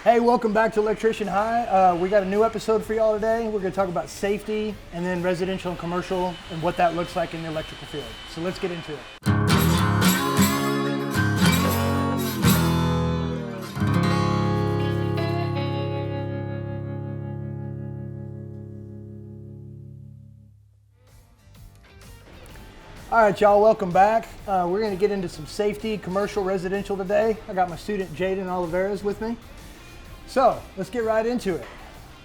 Hey, welcome back to Electrician High. We got a new episode for y'all today. We're going to talk about safety and then residential and commercial and what that looks like in the electrical field. So let's get into it. All right, y'all, welcome back. We're going to get into some safety, commercial, residential today. I got my student Jaden Oliveras with me. So let's get right into it.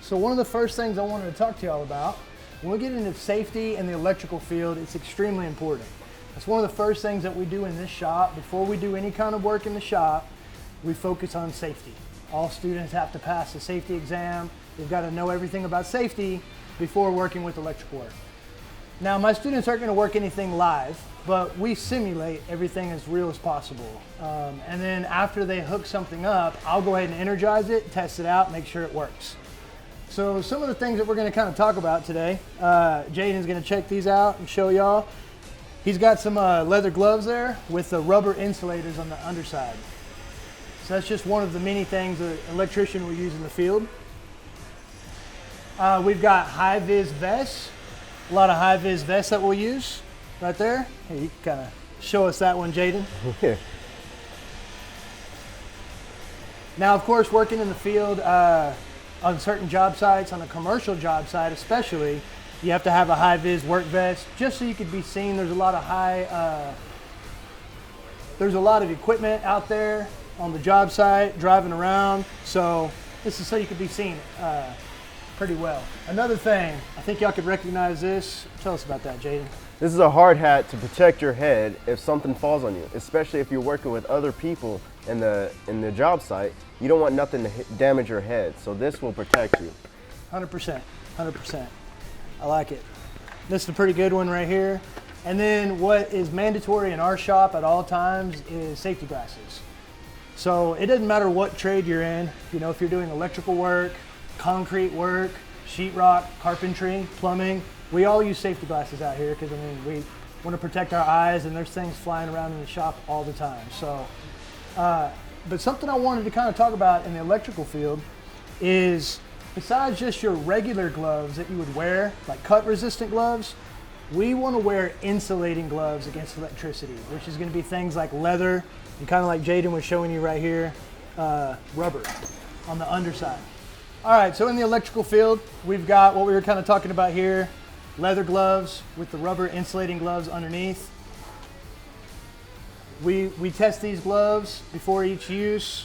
So one of the first things I wanted to talk to y'all about, when we get into safety in the electrical field, it's extremely important. That's one of the first things that we do in this shop. Before we do any kind of work in the shop, we focus on safety. All students have to pass the safety exam. They've got to know everything about safety before working with electrical work. Now, my students aren't going to work anything live, but we simulate everything as real as possible. And then after they hook something up, I'll go ahead and energize it, test it out, make sure it works. So some of the things that we're going to kind of talk about today, Jaden's going to check these out and show y'all. He's got some leather gloves there with the rubber insulators on the underside. So that's just one of the many things an electrician will use in the field. We've got high-vis vests. A lot of high-vis vests that we'll use right there. Hey, you can kind of show us that one, Jaden. Yeah. Now, of course, working in the field on certain job sites, on a commercial job site especially, you have to have a high-vis work vest just so you could be seen. There's a lot of there's a lot of equipment out there on the job site, driving around. So this is so you could be seen pretty well. Another thing, I think y'all could recognize this. Tell us about that, Jaden. This is a hard hat to protect your head if something falls on you, especially if you're working with other people in the job site. You don't want nothing to damage your head, so this will protect you. 100%, 100%. I like it. This is a pretty good one right here. And then what is mandatory in our shop at all times is safety glasses. So it doesn't matter what trade you're in, you know, if you're doing electrical work, concrete work, sheetrock, carpentry, plumbing, we all use safety glasses out here because, I mean, we want to protect our eyes and there's things flying around in the shop all the time. So, but something I wanted to kind of talk about in the electrical field is besides just your regular gloves that you would wear, like cut resistant gloves, we want to wear insulating gloves against electricity, which is going to be things like leather and kind of like Jaden was showing you right here, rubber on the underside. All right, so in the electrical field, we've got what we were kind of talking about here, leather gloves with the rubber insulating gloves underneath. We test these gloves before each use.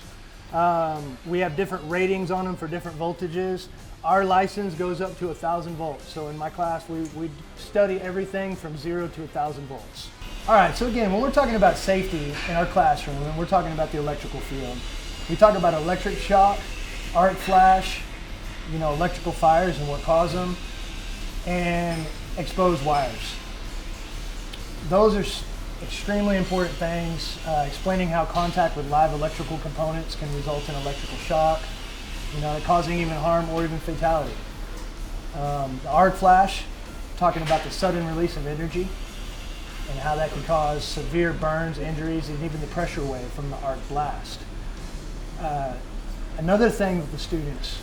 We have different ratings on them for different voltages. Our license goes up to 1,000 volts. So in my class, we study everything from 0 to 1,000 volts. All right, so again, when we're talking about safety in our classroom, and we're talking about the electrical field, we talk about electric shock, arc flash, you know, electrical fires and what cause them, and exposed wires. Those are extremely important things, explaining how contact with live electrical components can result in electrical shock, you know, causing even harm or even fatality. The arc flash, talking about the sudden release of energy and how that can cause severe burns, injuries, and even the pressure wave from the arc blast. Another thing that the students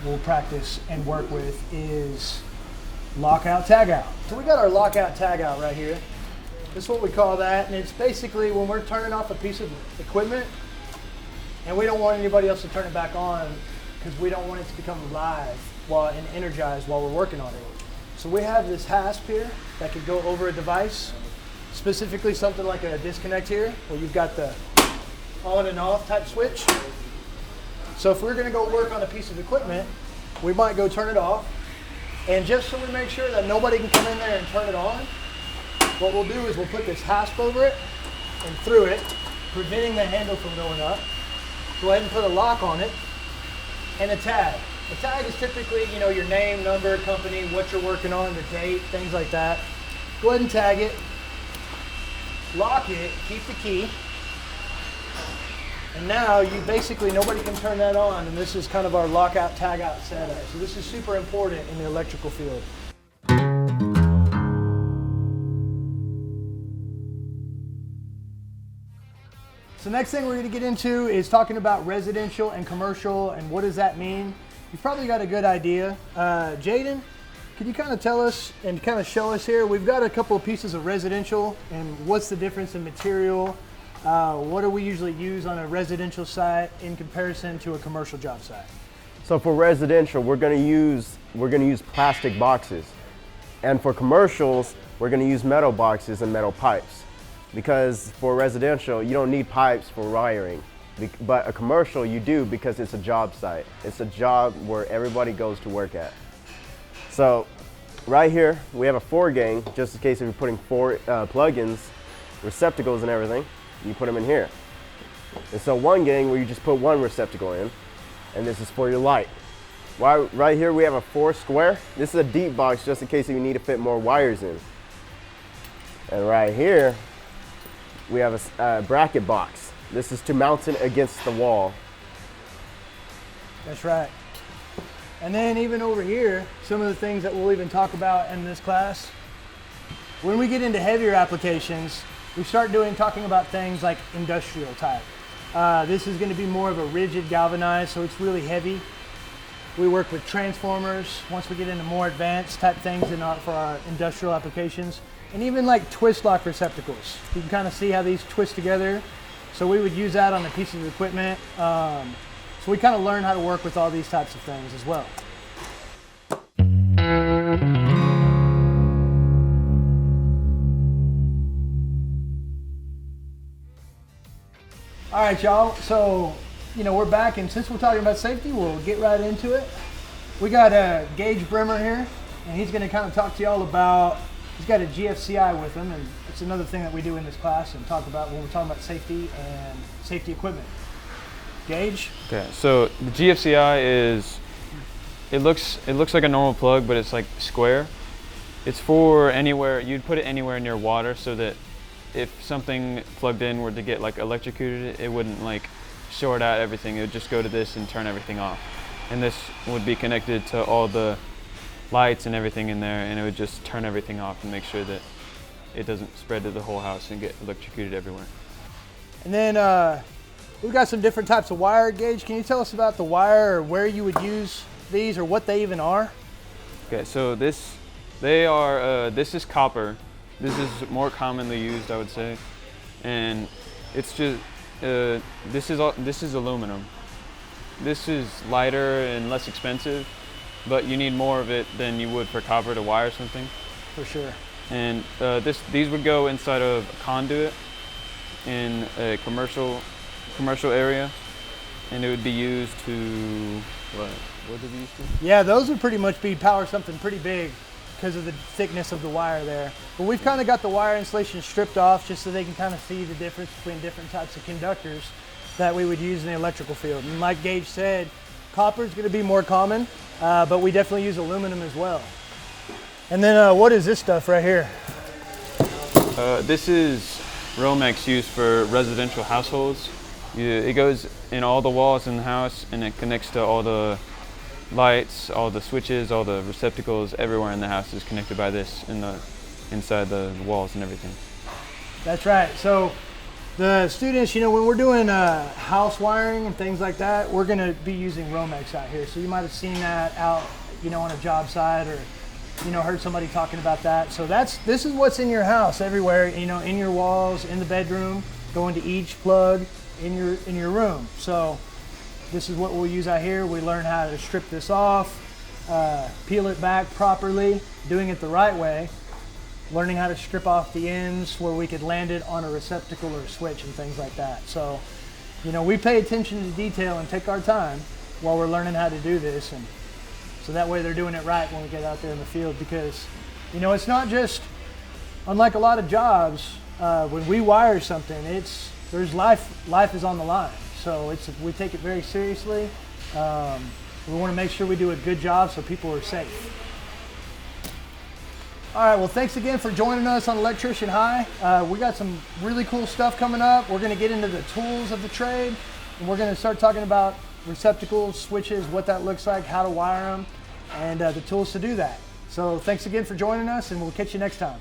will practice and work with is lockout tagout. So we got our lockout tagout right here. This is what we call that, and it's basically when we're turning off a piece of equipment and we don't want anybody else to turn it back on because we don't want it to become live and energized while we're working on it. So we have this hasp here that could go over a device, specifically something like a disconnect here where you've got the on and off type switch. So if we're going to go work on a piece of equipment, we might go turn it off. And just so we make sure that nobody can come in there and turn it on, what we'll do is we'll put this hasp over it and through it, preventing the handle from going up. Go ahead and put a lock on it and a tag. A tag is typically, you know, your name, number, company, what you're working on, the date, things like that. Go ahead and tag it, lock it, keep the key. And now you basically, nobody can turn that on, and this is kind of our lockout tagout setup. So this is super important in the electrical field. So next thing we're going to get into is talking about residential and commercial and what does that mean. You've probably got a good idea. Jaden, could you kind of tell us and kind of show us here? We've got a couple of pieces of residential and what's the difference in material? What do we usually use on a residential site in comparison to a commercial job site? So for residential, we're going to use plastic boxes, and for commercials, we're going to use metal boxes and metal pipes. Because for residential, you don't need pipes for wiring, but a commercial you do because it's a job site. It's a job where everybody goes to work at. So right here, we have a 4-gang, just in case if you're putting 4 plugins, receptacles and everything, you put them in here. And so 1-gang where you just put 1 receptacle in, and this is for your light. Right here we have a 4 square. This is a deep box just in case if you need to fit more wires in. And right here, we have a bracket box. This is to mount it against the wall. That's right. And then even over here, some of the things that we'll even talk about in this class. When we get into heavier applications, we start talking about things like industrial type. This is going to be more of a rigid galvanized, so it's really heavy. We work with transformers once we get into more advanced type things for our industrial applications. And even like twist lock receptacles. You can kind of see how these twist together. So we would use that on a piece of equipment. So we kind of learn how to work with all these types of things as well. All right, y'all. So, we're back, and since we're talking about safety, we'll get right into it. We got Gage Bremer here, and he's going to kind of talk to y'all about. He's got a GFCI with him, and it's another thing that we do in this class and talk about when we're talking about safety and safety equipment. Gage? Okay, so the GFCI is, it looks like a normal plug, but it's like square. It's for anywhere, you'd put it anywhere near water so that if something plugged in were to get like electrocuted, it wouldn't like short out everything. It would just go to this and turn everything off. And this would be connected to all the lights and everything in there, and it would just turn everything off and make sure that it doesn't spread to the whole house and get electrocuted everywhere. And then we've got some different types of wire. Gage, can you tell us about the wire or where you would use these or what they even are? Okay, so this is copper. This is more commonly used, I would say, and it's just this is aluminum. This is lighter and less expensive, but you need more of it than you would for copper to wire something. For sure. And these would go inside of a conduit in a commercial area, and it would be used to what would it be used to? Yeah, those would pretty much be power something pretty big because of the thickness of the wire there. But we've kind of got the wire insulation stripped off just so they can kind of see the difference between different types of conductors that we would use in the electrical field. And like Gage said, copper is going to be more common, but we definitely use aluminum as well. And then what is this stuff right here? This is Romex used for residential households. It goes in all the walls in the house, and it connects to all the lights, all the switches, all the receptacles. Everywhere in the house is connected by this inside the walls and everything. That's right. So the students, when we're doing house wiring and things like that, we're going to be using Romex out here. So you might have seen that out, on a job site or, heard somebody talking about that. So this is what's in your house everywhere, in your walls, in the bedroom, going to each plug in your room. So this is what we'll use out here. We learn how to strip this off, peel it back properly, doing it the right way, learning how to strip off the ends where we could land it on a receptacle or a switch and things like that. So, we pay attention to detail and take our time while we're learning how to do this. And so that way they're doing it right when we get out there in the field, because, it's not just, unlike a lot of jobs, when we wire something, there's life is on the line. So we take it very seriously. We want to make sure we do a good job so people are safe. All right, well, thanks again for joining us on Electrician High. We got some really cool stuff coming up. We're going to get into the tools of the trade, and we're going to start talking about receptacles, switches, what that looks like, how to wire them, and the tools to do that. So thanks again for joining us, and we'll catch you next time.